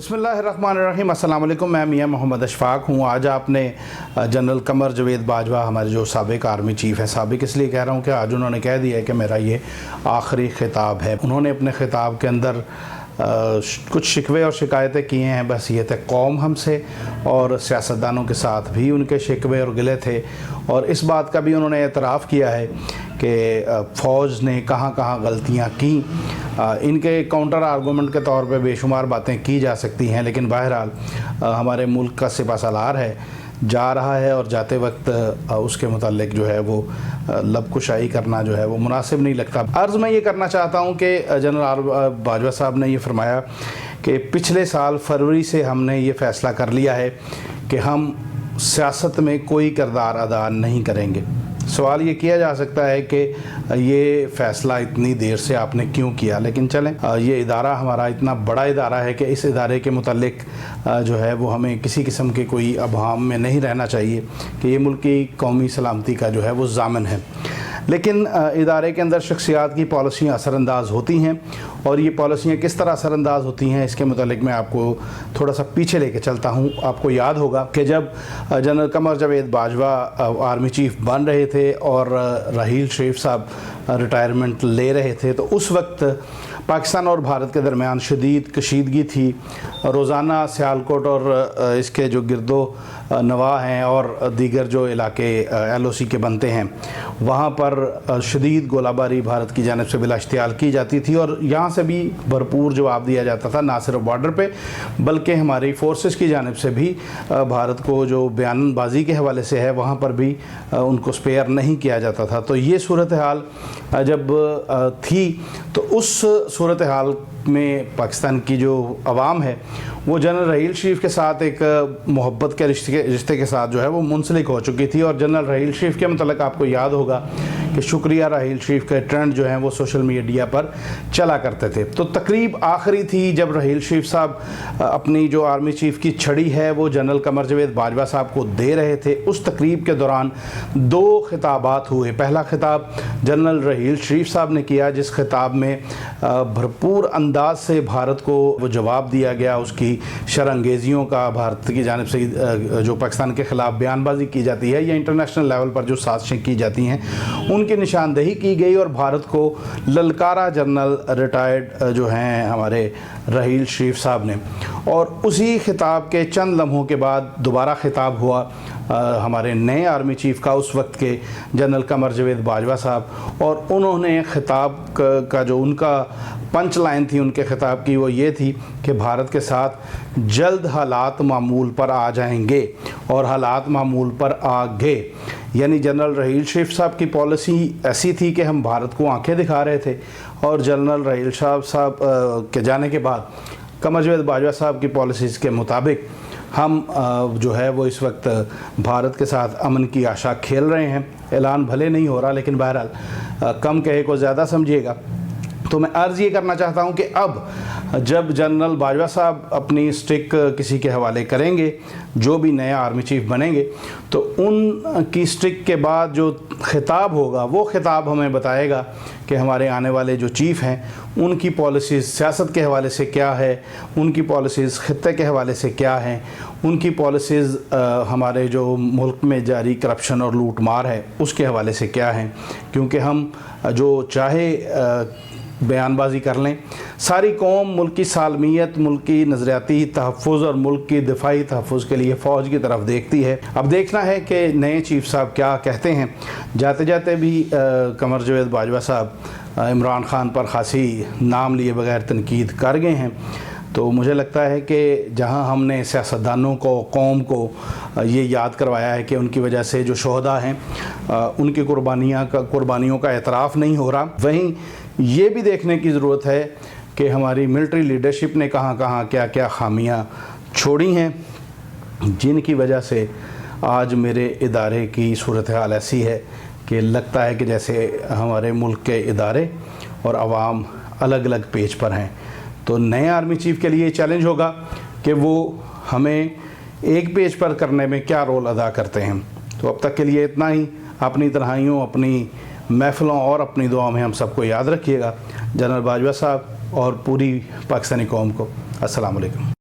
बिस्मिल्लाहिर्रहमानिर्रहीम। अस्सलाम वालेकुम। मैं मियां मोहम्मद अशफाक हूँ। आज आपने जनरल कमर जावेद बाजवा, हमारे जो साबिक आर्मी चीफ़ है, साबिक इसलिए कह रहा हूँ कि आज उन्होंने कह दिया है कि मेरा ये आखिरी ख़िताब है। उन्होंने अपने ख़िताब के अंदर कुछ शिकवे और शिकायतें किए हैं। बस ये थे कौम हमसे और सियासतदानों के साथ भी उनके शिकवे और गिले थे, और इस बात का भी उन्होंने एतराफ़ किया है कि फ़ौज ने कहाँ कहाँ गलतियाँ की। इनके काउंटर आर्गूमेंट के तौर पे बेशुमार बातें की जा सकती हैं, लेकिन बहरहाल हमारे मुल्क का सिपह सालार है, जा रहा है और जाते वक्त उसके मुतालिक जो है वो लबकुशाई करना जो है वो मुनासिब नहीं लगता। अर्ज़ मैं ये करना चाहता हूँ कि जनरल बाजवा साहब ने ये फरमाया कि पिछले साल फरवरी से हमने ये फ़ैसला कर लिया है कि हम सियासत में कोई किरदार अदा नहीं करेंगे। सवाल ये किया जा सकता है कि ये फ़ैसला इतनी देर से आपने क्यों किया, लेकिन चलें, ये इदारा हमारा इतना बड़ा इदारा है कि इस इदारे के मुतालिक जो है वो हमें किसी किस्म के कोई अभाम में नहीं रहना चाहिए कि ये मुल्क की कौमी सलामती का जो है वो ज़ामिन है। लेकिन इदारे के अंदर शख्सियात की पॉलिसियाँ असरअंदाज होती हैं, और ये पॉलिसियाँ किस तरह असरअंदाज होती हैं इसके मुतालिक मैं आपको थोड़ा सा पीछे लेके चलता हूँ। आपको याद होगा कि जब general Qamar Javed Bajwa army chief बन रहे थे और राहील शरीफ साहब रिटायरमेंट ले रहे थे, तो उस वक्त पाकिस्तान और भारत के दरमियान शदीद कशीदगी थी। रोज़ाना सियालकोट और इसके जो गिरदो नवाह हैं और दीगर जो इलाके LOC के बनते हैं, वहाँ पर शदीद गोलाबारी भारत की जानिब से बिला इश्तियाल की जाती थी, और यहाँ से भी भरपूर जवाब दिया जाता था, ना सिर्फ बॉर्डर पे बल्कि हमारी फोर्सेस की जानिब से भी भारत को जो बयानबाजी के हवाले से है वहाँ पर भी उनको स्पेयर नहीं किया जाता था। तो ये सूरत हाल जब थी, तो उस सूरत हाल में पाकिस्तान की जो अवाम है वो जनरल राहील शरीफ के साथ एक मोहब्बत के रिश्ते के साथ जो है वो मुंसलिक हो चुकी थी। और जनरल राहील शरीफ के मतलब आपको याद होगा कि शुक्रिया राहील शरीफ के ट्रेंड जो हैं वो सोशल मीडिया पर चला करते थे। तो तकरीब आखिरी थी जब राहील शरीफ साहब अपनी जो आर्मी चीफ़ की छड़ी है वो जनरल कमर जावेद बाजवा साहब को दे रहे थे। उस तकरीब के दौरान दो खिताबात हुए। पहला खिताब जनरल राहील शरीफ साहब ने किया, जिस खिताब में भरपूर अंदाज से भारत को वो जवाब दिया गया, उसकी शरअंगेज़ियों का, भारत की जानिब से जो पाकिस्तान के ख़िलाफ़ बयानबाजी की जाती है या इंटरनेशनल लेवल पर जो साजिशें की जाती हैं उनकी निशानदेही की गई, और भारत को ललकारा जनरल रिटायर्ड जो हैं हमारे राहील शरीफ साहब ने। और उसी खिताब के चंद लम्हों के बाद दोबारा खिताब हुआ हमारे नए आर्मी चीफ़ का, उस वक्त के जनरल कमर जावेद बाजवा साहब, और उन्होंने ख़िताब का जो उनका पंच लाइन थी उनके ख़िताब की वो ये थी कि भारत के साथ जल्द हालात मामूल पर आ जाएंगे, और हालात मामूल पर आ गए। यानी जनरल राहील शरीफ साहब की पॉलिसी ऐसी थी कि हम भारत को आंखें दिखा रहे थे, और जनरल राहील साहब के जाने के बाद कमर जावेद बाजवा साहब की पॉलिसीज़ के मुताबिक हम जो है वो इस वक्त भारत के साथ अमन की आशा खेल रहे हैं। ऐलान भले नहीं हो रहा, लेकिन बहरहाल कम कहे को ज़्यादा समझिएगा। तो मैं अर्ज़ ये करना चाहता हूँ कि अब जब जनरल बाजवा साहब अपनी स्टिक किसी के हवाले करेंगे, जो भी नया आर्मी चीफ़ बनेंगे, तो उनकी स्टिक के बाद जो खिताब होगा वो खिताब हमें बताएगा कि हमारे आने वाले जो चीफ़ हैं उनकी पॉलिसीज़ सियासत के हवाले से क्या है, उनकी पॉलिसीज़ खित्ते के हवाले से क्या हैं, उनकी पॉलिसीज़ हमारे जो मुल्क में जारी करप्शन और लूट मार है उसके हवाले से क्या हैं। क्योंकि हम जो चाहे बयानबाजी कर लें, सारी कौम मुल्क की सालमियत, मुल्क की नज़रियाती तहफ़्फ़ुज़ और मुल्क की दिफाई तहफ़्फ़ुज़ के लिए फ़ौज की तरफ देखती है। अब देखना है कि नए चीफ़ साहब क्या कहते हैं। जाते जाते भी कमर जावेद बाजवा साहब इमरान ख़ान पर ख़ासी नाम लिए बगैर तनकीद कर गए हैं। तो मुझे लगता है कि जहां हमने सियासतदानों को, कौम को ये याद करवाया है कि उनकी वजह से जो शोहदा हैं उनकी कुर्बानियों का एतराफ़ नहीं हो रहा, वहीं ये भी देखने की ज़रूरत है कि हमारी मिलिट्री लीडरशिप ने कहाँ कहाँ क्या क्या खामियां छोड़ी हैं, जिनकी वजह से आज मेरे इदारे की सूरत हाल ऐसी है कि लगता है कि जैसे हमारे मुल्क के इदारे और आवाम अलग अलग पेज पर हैं। तो नए आर्मी चीफ़ के लिए चैलेंज होगा कि वो हमें एक पेज पर करने में क्या रोल अदा करते हैं। तो अब तक के लिए इतना ही। अपनी तन्हाइयों, अपनी महफ़िलों और अपनी दुआ में हम सबको याद रखिएगा। जनरल बाजवा साहब और पूरी पाकिस्तानी कौम को अस्सलाम वालेकुम।